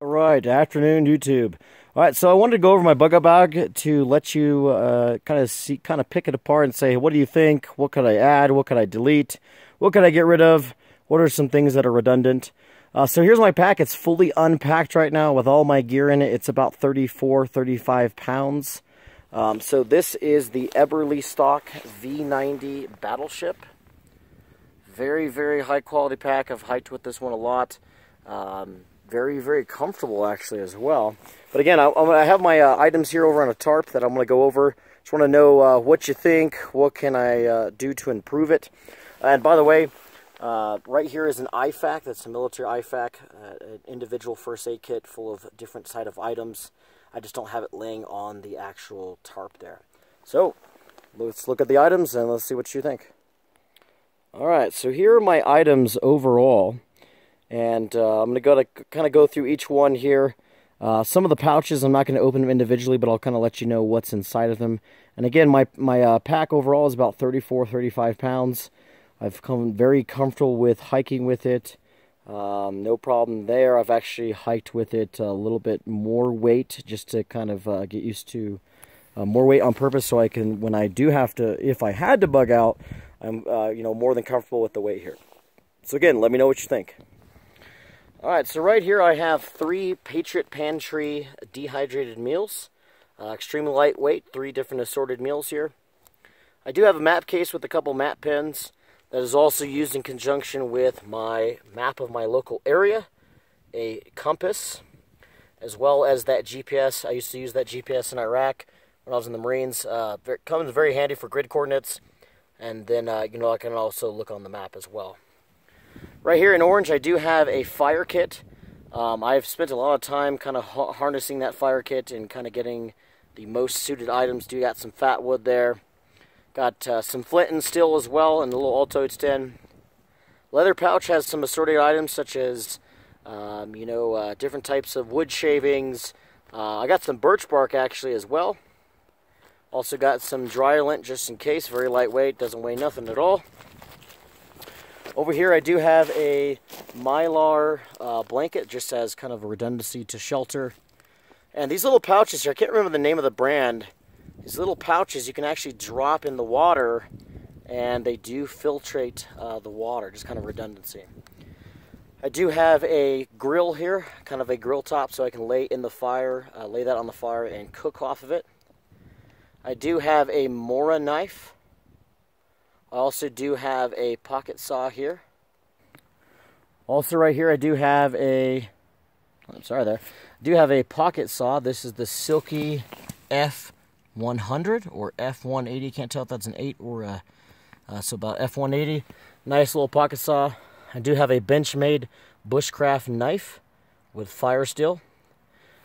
All right, afternoon YouTube. All right, so I wanted to go over my Bugout bag to let you kind of pick it apart and say, what do you think? What could I add? What could I delete? What could I get rid of? What are some things that are redundant? So here's my pack. It's fully unpacked right now with all my gear in it. It's about 35 pounds. So this is the Eberly stock V90 Battleship. Very high quality pack. I've hiked with this one a lot. Very comfortable actually as well. But again, I have my items here over on a tarp that I'm going to go over. Just want to know what you think. What can I do to improve it? And by the way, right here is an IFAK. That's a military IFAK, an individual first aid kit full of different type of items. I just don't have it laying on the actual tarp there. So let's look at the items and let's see what you think. Alright, so here are my items overall. And I'm going to kind of go through each one here. Some of the pouches, I'm not going to open them individually, but I'll kind of let you know what's inside of them. And again, my pack overall is about 35 pounds. I've come very comfortable with hiking with it. No problem there. I've actually hiked with it a little bit more weight just to kind of get used to more weight on purpose, so I can, when I do have to, if I had to bug out, I'm more than comfortable with the weight here. So again, let me know what you think. Alright, so right here I have 3 Patriot Pantry dehydrated meals. Extremely lightweight, 3 different assorted meals here. I do have a map case with a couple map pins that is also used in conjunction with my map of my local area, a compass, as well as that GPS. I used to use that GPS in Iraq when I was in the Marines. It comes very handy for grid coordinates, and then I can also look on the map as well. Right here in orange, I do have a fire kit. I've spent a lot of time kind of harnessing that fire kit and kind of getting the most suited items. Do got some fat wood there. Got some flint and steel as well, and a little Altoids tin. Leather pouch has some assorted items such as, different types of wood shavings. I got some birch bark actually as well. Also got some dryer lint just in case, very lightweight, doesn't weigh nothing at all. Over here I do have a Mylar blanket, just as kind of a redundancy to shelter. And these little pouches here, I can't remember the name of the brand. These little pouches you can actually drop in the water and they do filtrate the water, just kind of redundancy. I do have a grill here, kind of a grill top, so I can lay in the fire, lay that on the fire and cook off of it. I do have a Mora knife. I also do have a pocket saw here. Also right here I do have a, I do have a pocket saw. This is the Silky F100 or F180. Can't tell if that's an 8 or a, so about F180. Nice little pocket saw. I do have a Benchmade bushcraft knife with fire steel.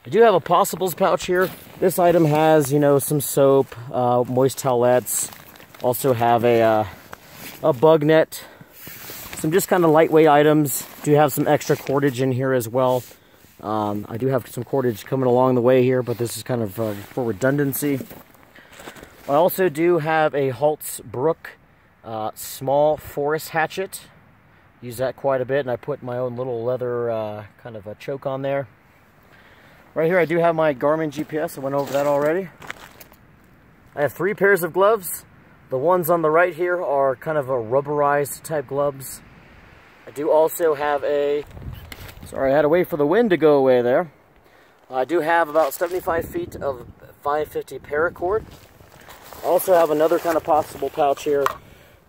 I do have a Possibles pouch here. This item has, some soap, moist towelettes. Also have a bug net, some just kind of lightweight items. Do have some extra cordage in here as well. I do have some cordage coming along the way here, but this is kind of for redundancy. I also do have a Haltz Brook small forest hatchet. Use that quite a bit, and I put my own little leather kind of a choke on there. Right here I do have my Garmin GPS. I went over that already. I have 3 pairs of gloves. The ones on the right here are kind of a rubberized type gloves. I do also have a, sorry, I had to wait for the wind to go away there. I do have about 75 feet of 550 paracord. I also have another kind of possible pouch here.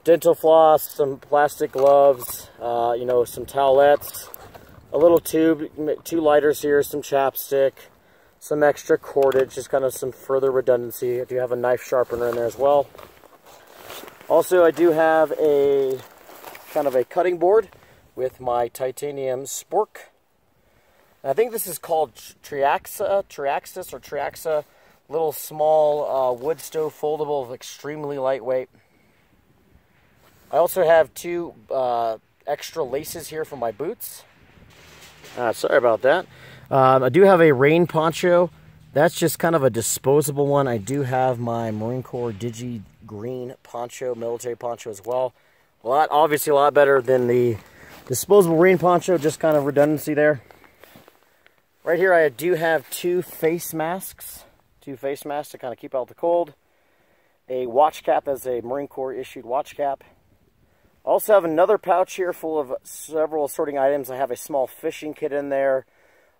Dental floss, some plastic gloves, some towelettes, a little tube, 2 lighters here, some chapstick, some extra cordage, just kind of some further redundancy. I do have a knife sharpener in there as well. Also, I do have a kind of a cutting board with my titanium spork. I think this is called Triaxis. Little small wood stove foldable, extremely lightweight. I also have 2 extra laces here for my boots. Sorry about that. I do have a rain poncho. That's just kind of a disposable one. I do have my Marine Corps Digi green poncho, military poncho as well. Obviously a lot better than the disposable rain poncho, just kind of redundancy there. Right here I do have two face masks to kind of keep out the cold. A watch cap, as a Marine Corps issued watch cap. Also have another pouch here full of several sorting items. I have a small fishing kit in there.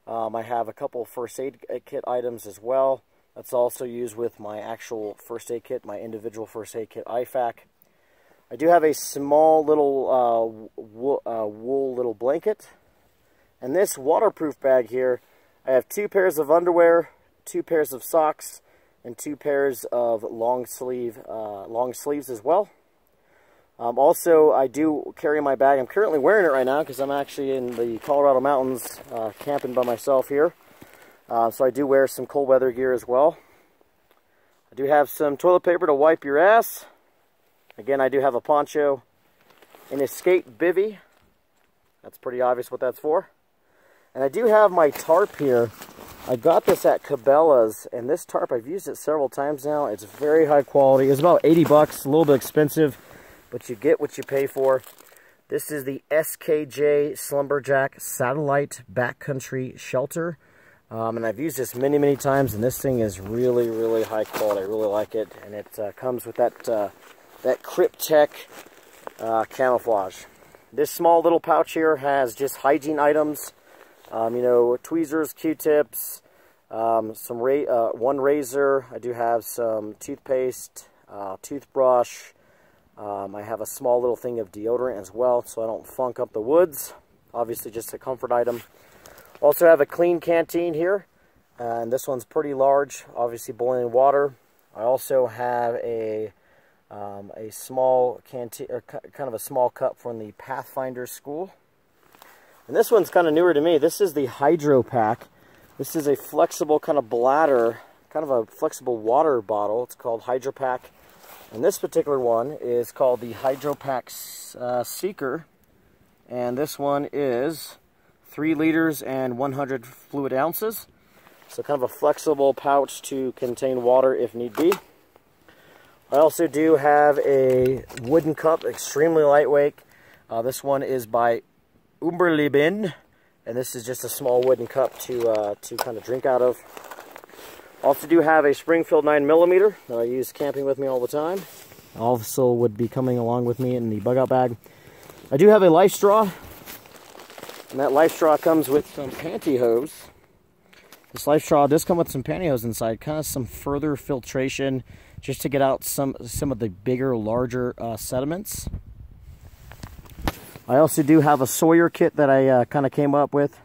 I have a couple first aid kit items as well. That's also used with my actual first aid kit, my individual first aid kit IFAK. I do have a small little wool little blanket. And this waterproof bag here, I have 2 pairs of underwear, 2 pairs of socks, and 2 pairs of long sleeves as well. Also, I do carry my bag. I'm currently wearing it right now because I'm actually in the Colorado mountains camping by myself here. So I do wear some cold weather gear as well. I do have some toilet paper to wipe your ass. Again, I do have a poncho, an escape bivvy. That's pretty obvious what that's for. And I do have my tarp here. I got this at Cabela's, and this tarp, I've used it several times now. It's very high quality. It's about 80 bucks, a little bit expensive, but you get what you pay for. This is the SKJ Slumberjack Satellite Backcountry Shelter. And I've used this many, many times, and this thing is really, really high quality. I really like it, and it comes with that Cryptek camouflage. This small little pouch here has just hygiene items. You know, tweezers, Q-tips, one razor. I do have some toothpaste, toothbrush. I have a small little thing of deodorant as well, so I don't funk up the woods. Obviously, just a comfort item. Also have a clean canteen here, and this one's pretty large, obviously boiling water. I also have a small canteen, or kind of a small cup from the Pathfinder School. And this one's kind of newer to me. This is the Hydro Pack. This is a flexible kind of bladder, kind of a flexible water bottle. It's called Hydro Pack. And this particular one is called the Hydro Pack Seeker. And this one is 3 liters and 100 fluid ounces. So kind of a flexible pouch to contain water if need be. I also do have a wooden cup, extremely lightweight. This one is by Umberleben, and this is just a small wooden cup to kind of drink out of. Also do have a Springfield 9mm that I use camping with me all the time. Also would be coming along with me in the bug out bag. I do have a life straw, and that life straw comes with some pantyhose. This life straw does come with some pantyhose inside, kind of some further filtration just to get out some of the bigger, larger sediments. I also do have a Sawyer kit that I kind of came up with.